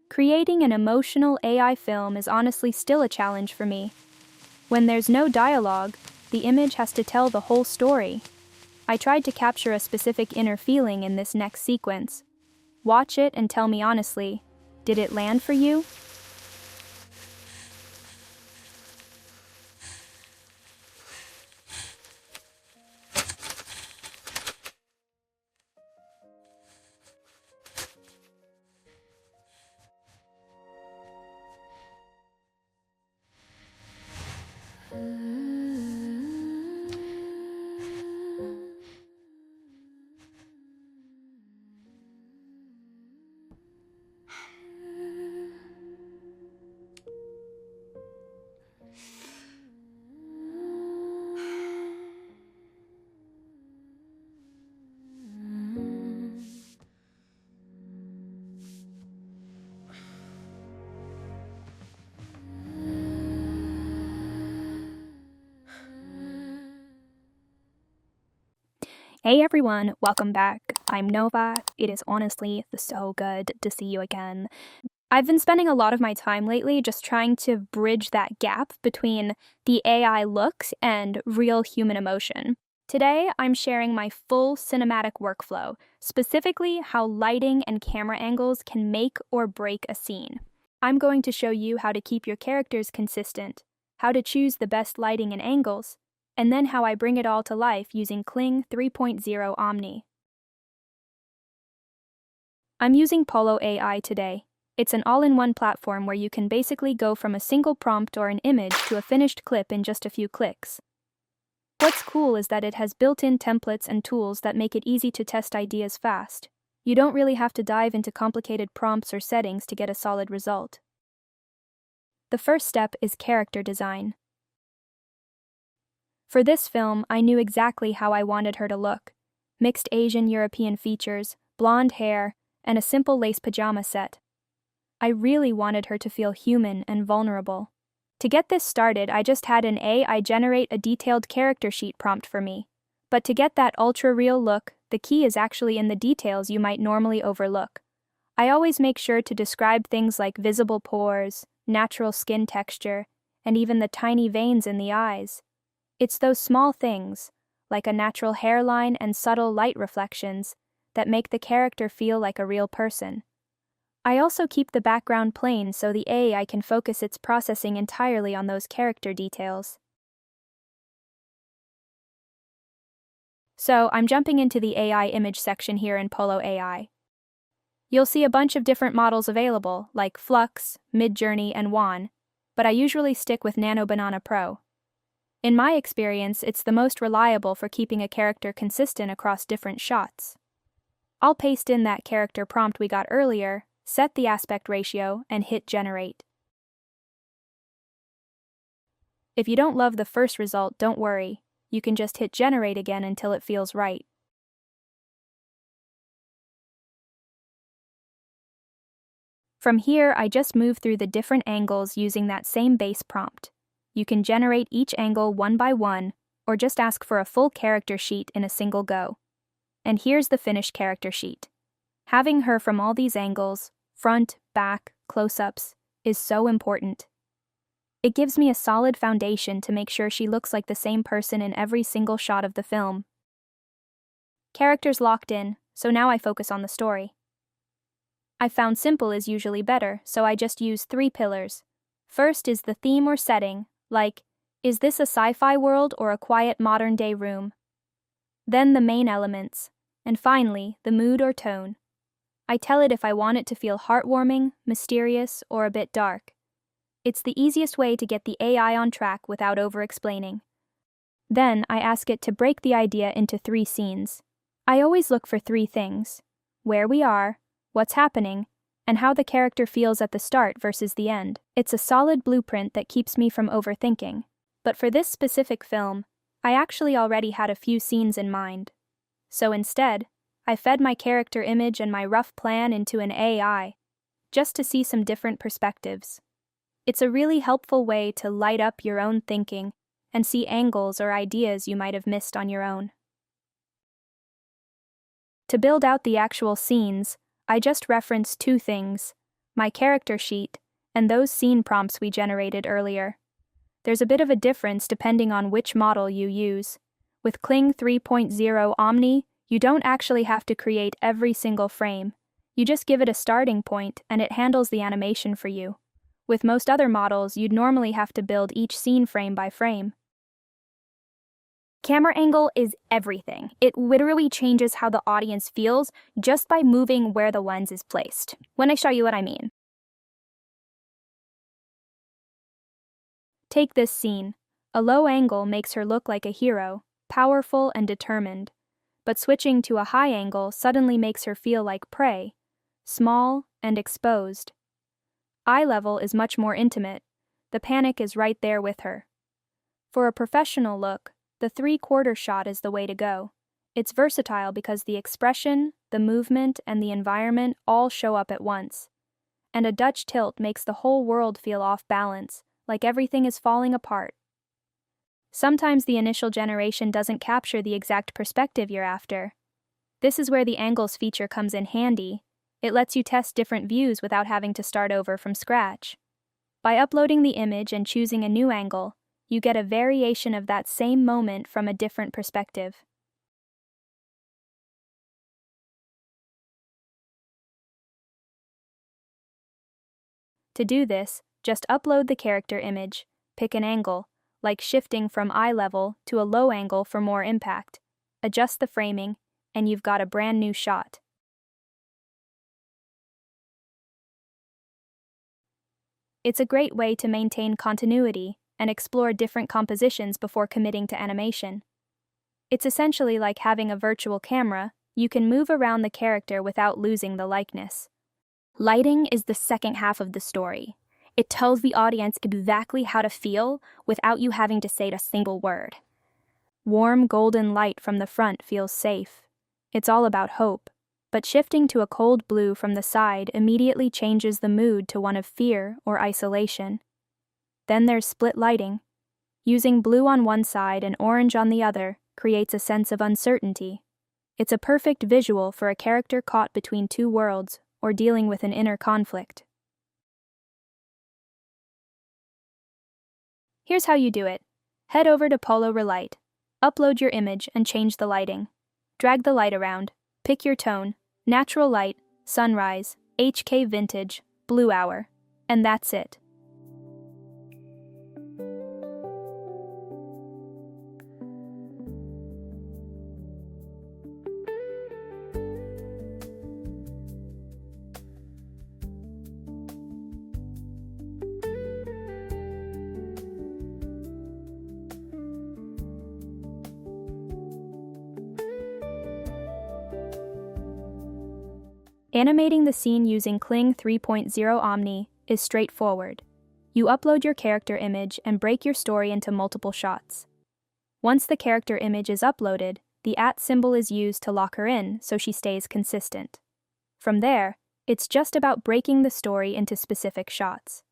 Creating an emotional AI film is honestly still a challenge for me. When there's no dialogue, the image has to tell the whole story. I tried to capture a specific inner feeling in this next sequence. Watch it and tell me honestly, did it land for you? Hey everyone, welcome back. I'm Nova. It is honestly so good to see you again. I've been spending a lot of my time lately just trying to bridge that gap between the AI looks and real human emotion. Today, I'm sharing my full cinematic workflow, specifically how lighting and camera angles can make or break a scene. I'm going to show you how to keep your characters consistent, how to choose the best lighting and angles, and then how I bring it all to life using Kling 3.0 Omni. I'm using Pollo AI today. It's an all-in-one platform where you can basically go from a single prompt or an image to a finished clip in just a few clicks. What's cool is that it has built-in templates and tools that make it easy to test ideas fast. You don't really have to dive into complicated prompts or settings to get a solid result. The first step is character design. For this film, I knew exactly how I wanted her to look. Mixed Asian European features, blonde hair, and a simple lace pajama set. I really wanted her to feel human and vulnerable. To get this started, I just had an AI generate a detailed character sheet prompt for me. But to get that ultra-real look, the key is actually in the details you might normally overlook. I always make sure to describe things like visible pores, natural skin texture, and even the tiny veins in the eyes. It's those small things, like a natural hairline and subtle light reflections, that make the character feel like a real person. I also keep the background plain so the AI can focus its processing entirely on those character details. So I'm jumping into the AI image section here in Pollo AI. You'll see a bunch of different models available, like Flux, Midjourney, and Wan, but I usually stick with Nano Banana Pro. In my experience, it's the most reliable for keeping a character consistent across different shots. I'll paste in that character prompt we got earlier, set the aspect ratio, and hit generate. If you don't love the first result, don't worry. You can just hit generate again until it feels right. From here, I just move through the different angles using that same base prompt. You can generate each angle one by one, or just ask for a full character sheet in a single go. And here's the finished character sheet. Having her from all these angles, front, back, close-ups, is so important. It gives me a solid foundation to make sure she looks like the same person in every single shot of the film. Characters locked in, so now I focus on the story. I found simple is usually better, so I just use 3 pillars. First is the theme or setting, like, is this a sci-fi world or a quiet modern-day room? Then the main elements, and finally, the mood or tone. I tell it if I want it to feel heartwarming, mysterious, or a bit dark. It's the easiest way to get the AI on track without over-explaining. Then I ask it to break the idea into 3 scenes. I always look for 3 things: where we are, what's happening, and how the character feels at the start versus the end. It's a solid blueprint that keeps me from overthinking. But for this specific film, I actually already had a few scenes in mind. So instead, I fed my character image and my rough plan into an AI, just to see some different perspectives. It's a really helpful way to light up your own thinking and see angles or ideas you might have missed on your own. To build out the actual scenes, I just reference 2 things: my character sheet, and those scene prompts we generated earlier. There's a bit of a difference depending on which model you use. With Kling 3.0 Omni, you don't actually have to create every single frame. You just give it a starting point and it handles the animation for you. With most other models, you'd normally have to build each scene frame by frame. Camera angle is everything. It literally changes how the audience feels just by moving where the lens is placed. Let me show you what I mean. Take this scene. A low angle makes her look like a hero, powerful and determined. But switching to a high angle suddenly makes her feel like prey, small and exposed. Eye level is much more intimate. The panic is right there with her. For a professional look, the 3/4 shot is the way to go. It's versatile because the expression, the movement, and the environment all show up at once. And a Dutch tilt makes the whole world feel off balance, like everything is falling apart. Sometimes the initial generation doesn't capture the exact perspective you're after. This is where the angles feature comes in handy. It lets you test different views without having to start over from scratch. By uploading the image and choosing a new angle, you get a variation of that same moment from a different perspective. To do this, just upload the character image, pick an angle, like shifting from eye level to a low angle for more impact, adjust the framing, and you've got a brand new shot. It's a great way to maintain continuity and explore different compositions before committing to animation. It's essentially like having a virtual camera. You can move around the character without losing the likeness. Lighting is the second half of the story. It tells the audience exactly how to feel without you having to say a single word. Warm golden light from the front feels safe. It's all about hope. But shifting to a cold blue from the side immediately changes the mood to one of fear or isolation. Then there's split lighting. Using blue on one side and orange on the other creates a sense of uncertainty. It's a perfect visual for a character caught between two worlds or dealing with an inner conflict. Here's how you do it. Head over to Pollo AI Relight. Upload your image and change the lighting. Drag the light around. Pick your tone, natural light, sunrise, HK vintage, blue hour, and that's it. Animating the scene using Kling 3.0 Omni is straightforward. You upload your character image and break your story into multiple shots. Once the character image is uploaded, the @ symbol is used to lock her in so she stays consistent. From there, it's just about breaking the story into specific shots.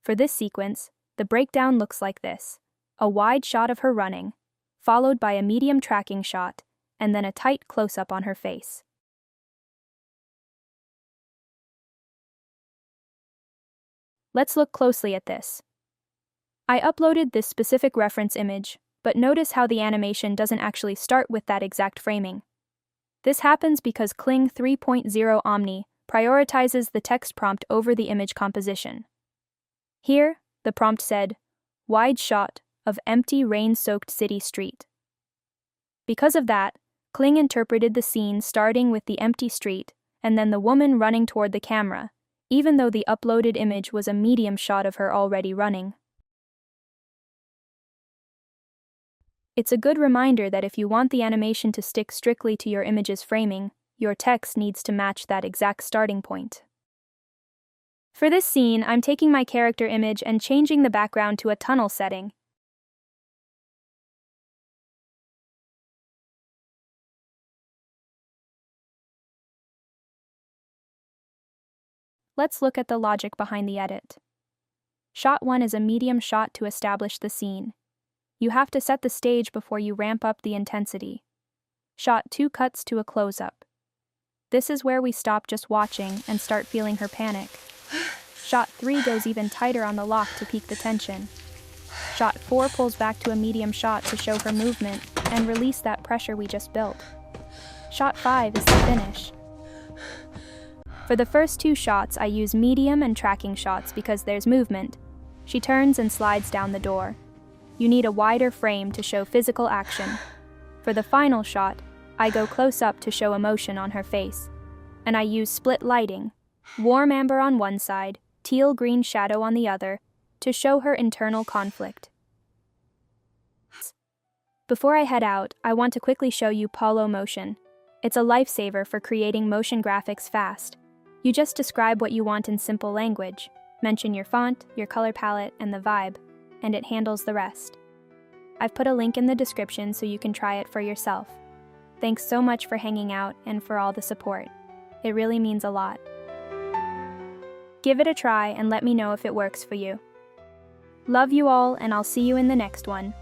For this sequence, the breakdown looks like this: a wide shot of her running, followed by a medium tracking shot, and then a tight close-up on her face. Let's look closely at this. I uploaded this specific reference image, but notice how the animation doesn't actually start with that exact framing. This happens because Kling 3.0 Omni prioritizes the text prompt over the image composition. Here, the prompt said, "Wide shot of empty rain-soaked city street." Because of that, Kling interpreted the scene starting with the empty street and then the woman running toward the camera, even though the uploaded image was a medium shot of her already running. It's a good reminder that if you want the animation to stick strictly to your image's framing, your text needs to match that exact starting point. For this scene, I'm taking my character image and changing the background to a tunnel setting. Let's look at the logic behind the edit. Shot 1 is a medium shot to establish the scene. You have to set the stage before you ramp up the intensity. Shot 2 cuts to a close-up. This is where we stop just watching and start feeling her panic. Shot 3 goes even tighter on the lock to peak the tension. Shot 4 pulls back to a medium shot to show her movement and release that pressure we just built. Shot 5 is the finish. For the first 2 shots, I use medium and tracking shots because there's movement. She turns and slides down the door. You need a wider frame to show physical action. For the final shot, I go close up to show emotion on her face. And I use split lighting, warm amber on one side, teal-green shadow on the other, to show her internal conflict. Before I head out, I want to quickly show you Pollo Motion. It's a lifesaver for creating motion graphics fast. You just describe what you want in simple language, mention your font, your color palette, and the vibe, and it handles the rest. I've put a link in the description so you can try it for yourself. Thanks so much for hanging out and for all the support. It really means a lot. Give it a try and let me know if it works for you. Love you all, and I'll see you in the next one.